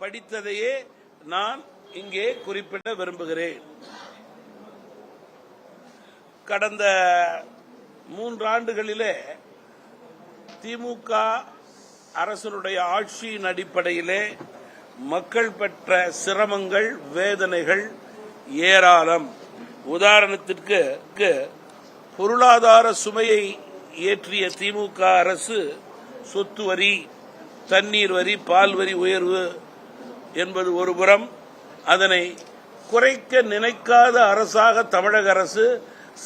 படித்ததையே நான் இங்கே குறிப்பிட விரும்புகிறேன். கடந்த 3 ஆண்டுகளிலே திமுக அரசனுடைய ஆட்சியின் அடிப்படையிலே மக்கள் பெற்ற சிரமங்கள், வேதனைகள் ஏராளம். உதாரணத்திற்கு பொருளாதார சுமையை ஏற்றிய திமுக அரசு சொத்து வரி, தண்ணீர் வரி, பால் வரி உயர்வு என்பது ஒருபுறம், அதனை குறைக்க நினைக்காத அரசாக தமிழக அரசு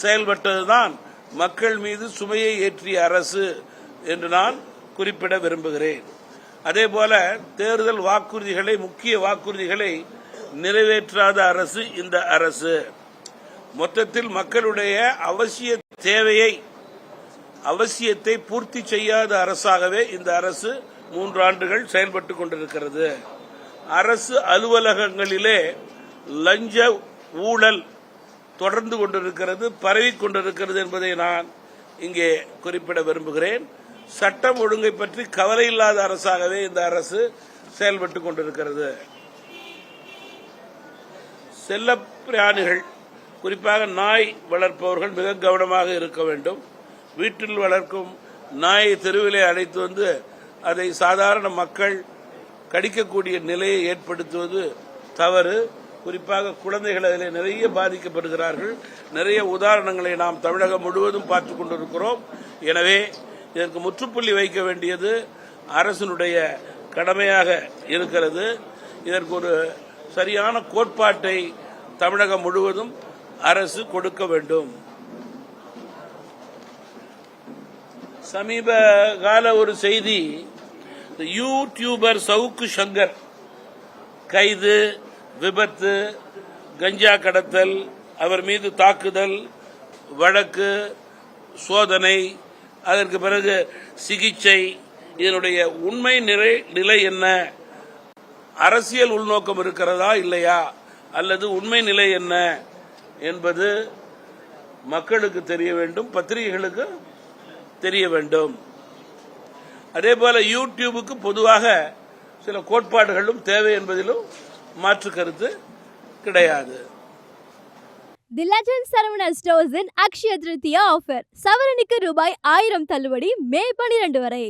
செயல்பட்டதுதான் மக்கள் மீது சுமையை ஏற்றிய அரசு என்று நான் குறிப்பிட விரும்புகிறேன். அதேபோல தேர்தல் வாக்குறுதிகளை, முக்கிய வாக்குறுதிகளை நிறைவேற்றாத அரசு இந்த அரசு. மொத்தத்தில் மக்களுடைய அவசியத்தை பூர்த்தி செய்யாத அரசாகவே இந்த அரசு 3 ஆண்டுகள் செயல்பட்டுக் கொண்டிருக்கிறது. அரசு அலுவலகங்களிலே லஞ்ச ஊழல் தொடர்ந்து கொண்டிருக்கிறது, பரவிக் கொண்டிருக்கிறது என்பதை நான் இங்கே குறிப்பிட விரும்புகிறேன். சட்டம் ஒழுங்கை பற்றி கவலை இல்லாத அரசாகவே இந்த அரசு செயல்பட்டுக் கொண்டிருக்கிறது. செல்லப்பிராணிகள், குறிப்பாக நாய் வளர்ப்பவர்கள் மிக கவனமாக இருக்க வேண்டும். வீட்டில் வளர்க்கும் நாயை தெருவிலே அழைத்து வந்து அதை சாதாரண மக்கள் கடிக்கக்கூடிய நிலையை ஏற்படுத்துவது தவறு. குறிப்பாக குழந்தைகள் அதில் நிறைய பாதிக்கப்படுகிறார்கள். நிறைய உதாரணங்களை நாம் தமிழகம் முழுவதும் பார்த்துக் கொண்டிருக்கிறோம். எனவே இதற்கு முற்றுப்புள்ளி வைக்க வேண்டியது அரசினுடைய கடமையாக இருக்கிறது. இதற்கு ஒரு சரியான கோட்பாட்டை தமிழகம் முழுவதும் அரசு கொடுக்க வேண்டும். சமீப கால ஒரு செய்தி, யூடியூபர் சவுக்கு சங்கர் கைது, விபத்து, கஞ்சா கடத்தல், அவர் மீது தாக்குதல், வழக்கு, சோதனை, அதற்கு பிறகு சிகிச்சை, இதனுடைய உண்மை நிலை என்ன? அரசியல் உள்நோக்கம் இருக்கிறதா இல்லையா, அல்லது உண்மை நிலை என்ன என்பது மக்களுக்கு தெரிய வேண்டும், பத்திரிகைகளுக்கு தெரிய வேண்டும். அதேபோல யூடியூபுக்கு பொதுவாக சில கோட்பாடுகளும் தேவை என்பதிலும் மாற்று கருத்து கிடையாது. தி லெஜண்ட் சரவணா ஸ்டோர்ஸின் அக்ஷய திருத்தியா ஆஃபர். சவரனுக்கு ரூபாய் 1000 தள்ளுபடி மே 12 வரை.